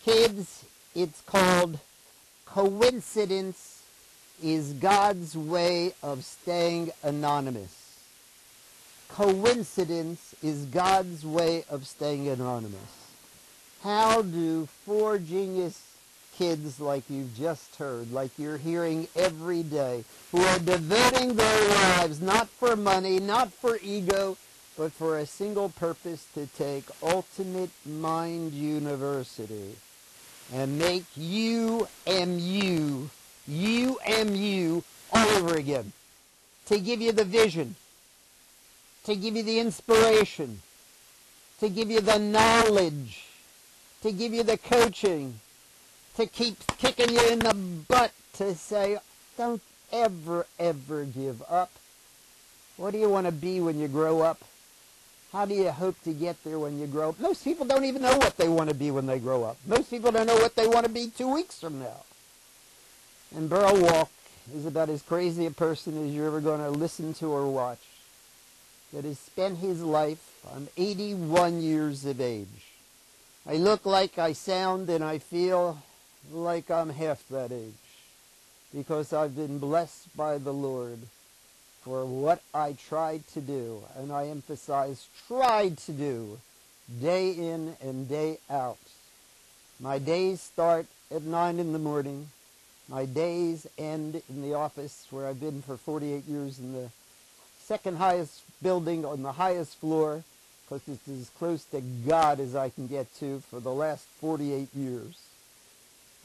Kids, it's called Coincidence is God's Way of Staying Anonymous. Coincidence is God's way of staying anonymous. How do four genius kids like you've just heard, like you're hearing every day, who are devoting their lives not for money, not for ego, but for a single purpose, to take Ultimate Mind University and make UMU all over again, to give you the vision, to give you the inspiration, to give you the knowledge, to give you the coaching, to keep kicking you in the butt, to say, don't ever, ever give up. What do you want to be when you grow up? How do you hope to get there when you grow up? Most people don't even know what they want to be when they grow up. Most people don't know what they want to be 2 weeks from now. And Burl Walk is about as crazy a person as you're ever going to listen to or watch, that has spent his life. I'm 81 years of age. I look like I sound and I feel like I'm half that age, because I've been blessed by the Lord for what I tried to do, and I emphasize tried to do, day in and day out. My days start at 9 in the morning. My days end in the office where I've been for 48 years, in the second highest building on the highest floor, because it's as close to God as I can get to, for the last 48 years.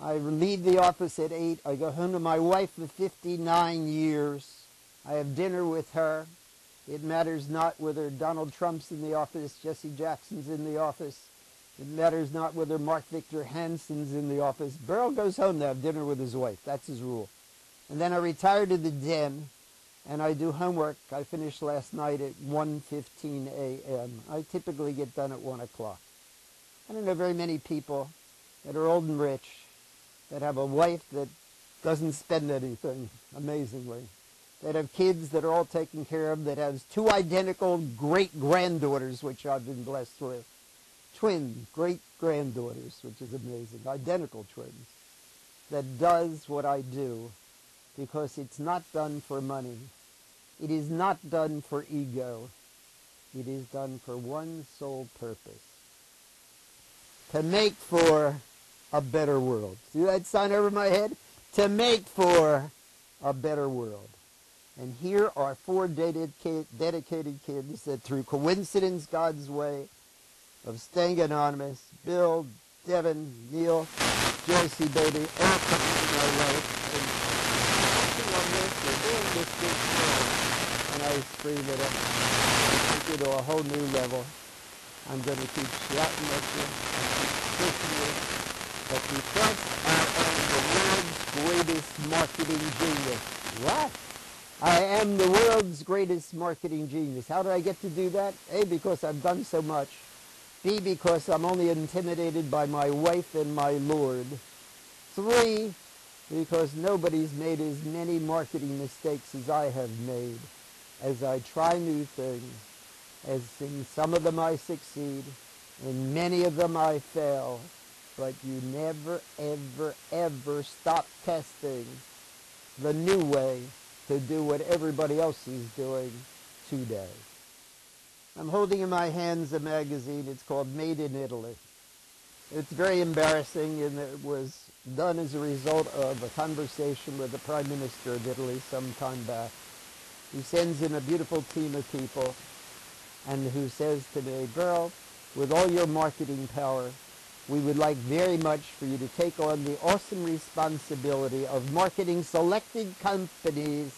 I leave the office at 8. I go home to my wife of 59 years. I have dinner with her. It matters not whether Donald Trump's in the office, Jesse Jackson's in the office. It matters not whether Mark Victor Hansen's in the office. Burl goes home to have dinner with his wife. That's his rule. And then I retire to the den, and I do homework. I finished last night at 1:15 a.m. I typically get done at 1 o'clock. I don't know very many people that are old and rich that have a wife that doesn't spend anything, amazingly, that have kids that are all taken care of, that has 2 identical great-granddaughters, which I've been blessed with, twin great-granddaughters, which is amazing, identical twins, that does what I do, because it's not done for money. It is not done for ego. It is done for one sole purpose: to make for a better world. See that sign over my head? To make for a better world. And here are 4 dedicated kids that, through coincidence, God's way of staying anonymous, Bill, Devin, Neil, Joycey, baby, all come into my life. And working on this, we're doing this big thing. And I scream it up. I take it to a whole new level. I'm going to keep shouting at you, pushing you, but because I am the world's greatest marketing genius. What? I am the world's greatest marketing genius. How did I get to do that? A, because I've done so much. B, because I'm only intimidated by my wife and my Lord. 3, because nobody's made as many marketing mistakes as I have made. As I try new things, as in some of them I succeed, in many of them I fail. But you never, ever, ever stop testing the new way to do what everybody else is doing today. I'm holding in my hands a magazine. It's called Made in Italy. It's very embarrassing, and it was done as a result of a conversation with the Prime Minister of Italy some time back, who sends in a beautiful team of people and who says to me, Burl, with all your marketing power, we would like very much for you to take on the awesome responsibility of marketing selected companies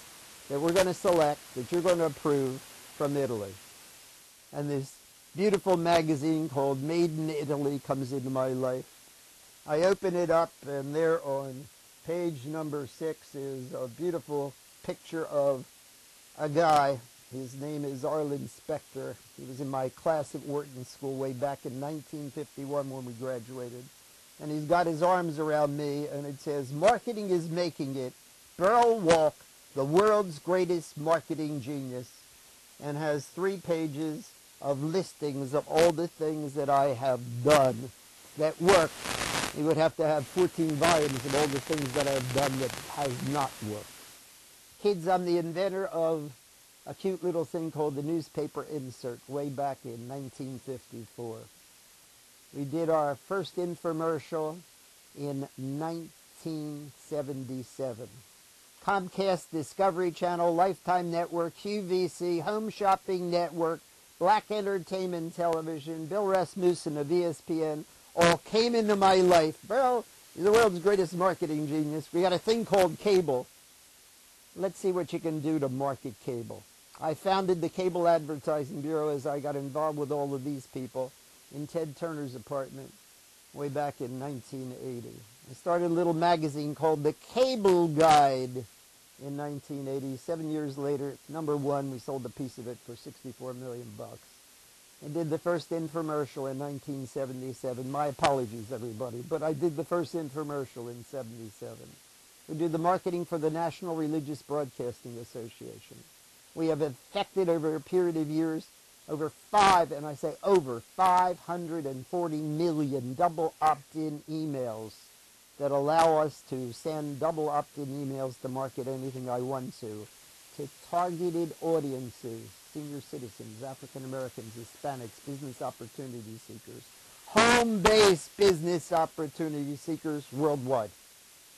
that we're going to select, that you're going to approve, from Italy. And this beautiful magazine called Made in Italy comes into my life. I open it up, and there on page number 6 is a beautiful picture of a guy. His name is Arlen Specter. He was in my class at Wharton School way back in 1951 when we graduated. And he's got his arms around me, and it says, Marketing is Making It. Burl Walk, the world's greatest marketing genius, and has 3 pages of listings of all the things that I have done that work You would have to have 14 volumes of all the things that I've done that has not worked. Kids, I'm the inventor of a cute little thing called the newspaper insert way back in 1954. We did our first infomercial in 1977. Comcast, Discovery Channel, Lifetime Network, QVC, Home Shopping Network, Black Entertainment Television, Bill Rasmussen of ESPN, all came into my life. Beryl is the world's greatest marketing genius. We got a thing called cable. Let's see what you can do to market cable. I founded the Cable Advertising Bureau as I got involved with all of these people in Ted Turner's apartment way back in 1980. I started a little magazine called The Cable Guide in 1980. 7 years later, #1, we sold a piece of it for $64 million. I did the first infomercial in 1977. My apologies, everybody, but I did the first infomercial in 77. We did the marketing for the National Religious Broadcasting Association. We have effected over a period of years over 540 million double opt-in emails that allow us to send double opt-in emails to market anything I want to targeted audiences, senior citizens, African Americans, Hispanics, business opportunity seekers, home-based business opportunity seekers worldwide.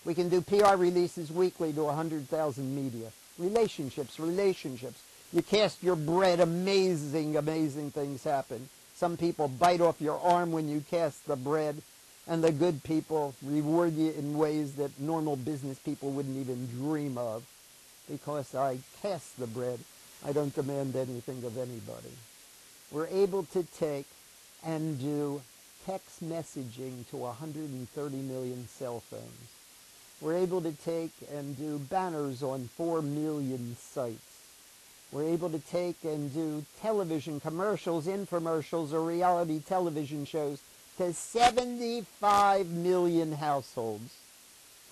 We can do PR releases weekly to 100,000 media. Relationships. You cast your bread, amazing things happen. Some people bite off your arm when you cast the bread, and the good people reward you in ways that normal business people wouldn't even dream of. Because I cast the bread, I don't demand anything of anybody. We're able to take and do text messaging to 130 million cell phones. We're able to take and do banners on 4 million sites. We're able to take and do television commercials, infomercials, or reality television shows to 75 million households.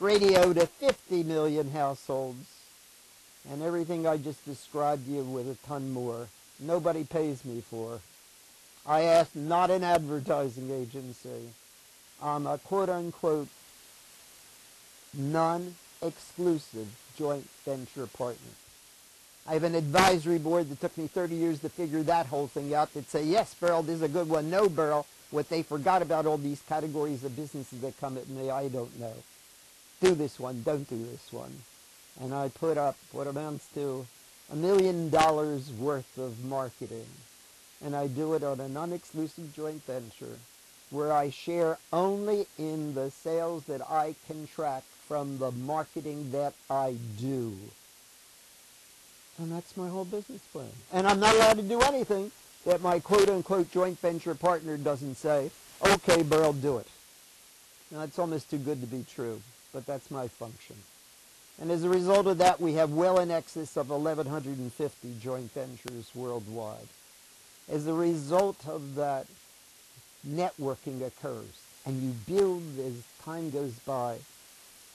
Radio to 50 million households. And everything I just described you with a ton more. Nobody pays me for. I ask, not an advertising agency. I'm a quote-unquote non-exclusive joint venture partner. I have an advisory board that took me 30 years to figure that whole thing out that say, yes, Beryl, this is a good one. No, Beryl, what they forgot about all these categories of businesses that come at me, I don't know. Do this one, don't do this one. And I put up what amounts to $1 million worth of marketing. And I do it on a non-exclusive joint venture where I share only in the sales that I can track from the marketing that I do. And that's my whole business plan. And I'm not allowed to do anything that my quote-unquote joint venture partner doesn't say, okay, Beryl, do it. Now, it's almost too good to be true, but that's my function. And as a result of that, we have well in excess of 1,150 joint ventures worldwide. As a result of that, networking occurs, and you build, as time goes by,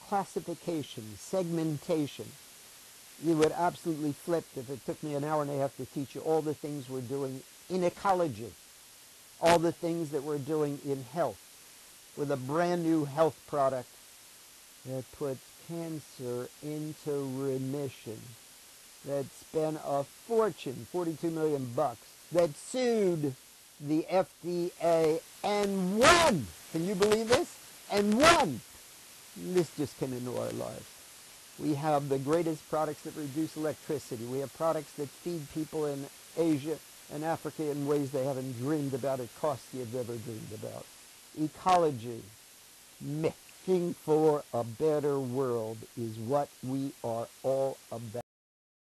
classification, segmentation. You would absolutely flip if it took me an hour and a half to teach you all the things we're doing in ecology, all the things that we're doing in health, with a brand new health product that puts cancer into remission, that spent a fortune, $42 million, that sued the FDA and won. Can you believe this? And won. This just came into our lives. We have the greatest products that reduce electricity. We have products that feed people in Asia and Africa in ways they haven't dreamed about at costs you've ever dreamed about. Ecology, making for a better world is what we are all about.